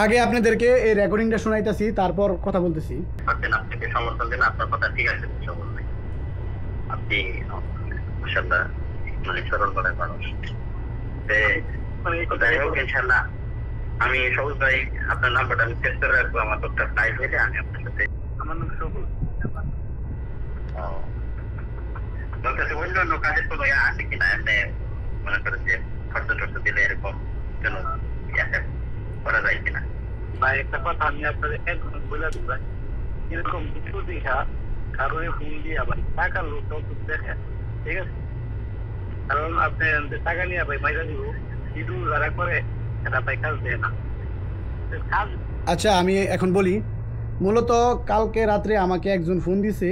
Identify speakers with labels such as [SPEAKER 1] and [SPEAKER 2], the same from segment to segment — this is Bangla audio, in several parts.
[SPEAKER 1] আগে আপনাদেরকে এই রেকর্ডিংটা শোনাইতেছি, তারপর কথা বলতেছি।
[SPEAKER 2] আপনাকে সমর্থন দিন, আপনার কথা ঠিক আছে, আপনি মাশাআল্লাহ মানে সরল মনের মানুষ। যাই হোক ইনশাআল্লাহ আমি সবুজ ভাই আপনার নাম্বারটা আমি সেভ করে রাখবো, আমার একটা ফ্লাইট হইলে আমি আপনার সাথে। আমার নাম সবুজ। তোর কাছে অন্য অন্য কাজের কোনো আছে কিনা, এমনি মনে করেন যে খরচ টর্চ দিলে এরকম যেন করা যায় কিনা? ভাই একটা কথা আমি আপনাদের একদম বলে দিই ভাই, এরকম কিছু দেখা কারণে ফোন দিয়ে আবার টাকা লোক দেখে, ঠিক আছে? কারণ আপনি টাকা নিয়ে ভাই মাইরা দিব, কিন্তু যারা করে সেটা ভাই কাজ দেয় না।
[SPEAKER 1] আচ্ছা আমি এখন বলি, মূলত কালকে রাত্রে আমাকে একজন ফোন দিছে,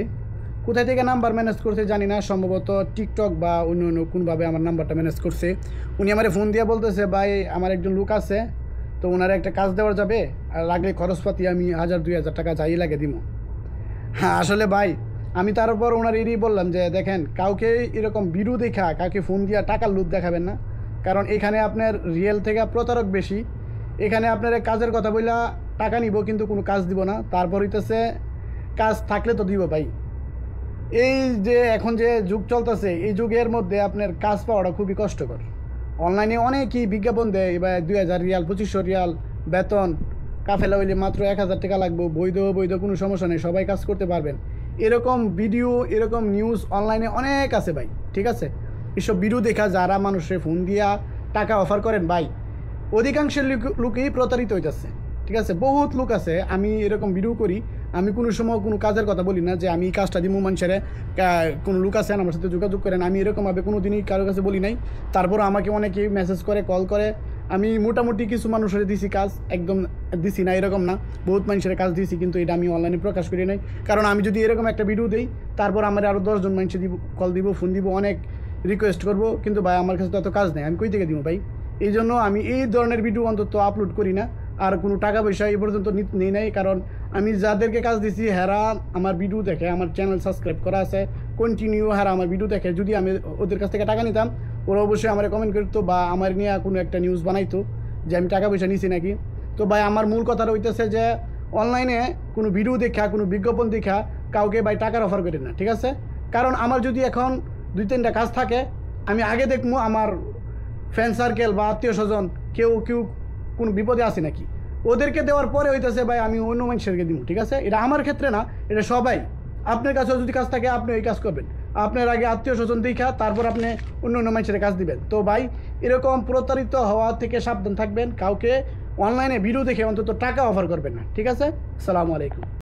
[SPEAKER 1] কোথায় থেকে নাম্বার ম্যানেজ করছে জানি না, সম্ভবত টিকটক বা অন্য অন্য কোনোভাবে আমার নাম্বারটা ম্যানেজ করছে। উনি আমার ফোন দিয়ে বলতেছে, ভাই আমার একজন লোক আছে, তো ওনারা একটা কাজ দেওয়া যাবে, আর লাগলে খরচপাতি আমি 1000-2000 টাকা যাই লাগে দিব। হ্যাঁ আসলে ভাই আমি তারপর ওনার এরই বললাম যে দেখেন, কাউকে এরকম ভিডিও দেখা কাউকে ফোন দিয়া টাকার লোভ দেখাবেন না, কারণ এখানে আপনার রিয়েল থেকে প্রতারক বেশি। এখানে আপনার কাজের কথা বললা টাকা নিব, কিন্তু কোনো কাজ দিব না। তারপর হইতেছে কাজ থাকলে তো দিব ভাই। এই যে এখন যে যুগ চলতেছে, এই যুগের মধ্যে আপনার কাজ পাওয়াটা খুবই কষ্টকর। অনলাইনে অনেকেই বিজ্ঞাপন দেয়, এবার 2000 রিয়াল 2500 রিয়াল বেতন, কাফেলা হইলে মাত্র 1000 টাকা লাগবে, বৈধ কোনো সমস্যা নেই, সবাই কাজ করতে পারবেন। এরকম ভিডিও এরকম নিউজ অনলাইনে অনেক আছে ভাই, ঠিক আছে? এসব ভিডিও দেখা যারা মানুষের ফোন দিয়া টাকা অফার করেন ভাই, অধিকাংশের লোকই প্রতারিত হইতেছে, ঠিক আছে? বহুত লোক আছে, আমি এরকম ভিডিও করি, আমি কোনো সময় কোনো কাজের কথা বলি না যে আমি এই কাজটা দিব মানুষের, কোনো লোক আছেন আমার সাথে যোগাযোগ করেন, আমি এরকমভাবে কোনো দিনই কারোর কাছে বলি নাই। তারপর আমাকে অনেকেই মেসেজ করে, কল করে। আমি মোটামুটি কিছু মানুষের দিছি কাজ, একদম দিছি না এরকম না, বহুত মানুষের কাজ দিছি, কিন্তু এটা আমি অনলাইনে প্রকাশ করি নাই। কারণ আমি যদি এরকম একটা ভিডিও দিই, তারপর আমার আরও 10 জন মানুষের দিব, কল দিব, ফোন দিব, অনেক রিকোয়েস্ট করবো, কিন্তু ভাই আমার কাছে তো এত কাজ নেই, আমি কই থেকে দিব ভাই? এই জন্য আমি এই ধরনের ভিডিও অন্তত আপলোড করি না, আর কোনো টাকা পয়সা এই পর্যন্ত নেই নাই। কারণ আমি যাদেরকে কাজ দিছি হেরা আমার ভিডিও দেখে, আমার চ্যানেল সাবস্ক্রাইব করা আছে, কন্টিনিউ হেরা আমার ভিডিও দেখে। যদি আমি ওদের কাছ থেকে টাকা নিতাম, ওরা অবশ্যই আমার কমেন্ট করতো বা আমার নিয়ে কোনো একটা নিউজ বানাইতো যে আমি টাকা পয়সা নিছি নাকি। তো ভাই আমার মূল কথাটা হইতেছে যে অনলাইনে কোনো ভিডিও দেখা, কোনো বিজ্ঞাপন দেখা কাউকে ভাই টাকার অফার করেন না, ঠিক আছে? কারণ আমার যদি এখন 2-3টা কাজ থাকে, আমি আগে দেখবো আমার ফ্রেন্ড সার্কেল বা আত্মীয় স্বজন কেউ কোনো বিপদে আছে নাকি, ওদেরকে দেওয়ার পরে হইতেছে ভাই আমি অন্য মানুষেরকে দিব, ঠিক আছে? এটা আমার ক্ষেত্রে না, এটা সবাই। আপনার কাছেও যদি কাজ থাকে আপনি ওই কাজ করবেন, আপনার আগে আত্মীয় স্বজন দেখা তারপর আপনি অন্য মানুষের কাজ দিবেন। তো ভাই এরকম প্রতারিত হওয়া থেকে সাবধান থাকবেন, কাউকে অনলাইনে ভিডিও দেখে অন্তত টাকা অফার করবেন না, ঠিক আছে? আসসালামু আলাইকুম।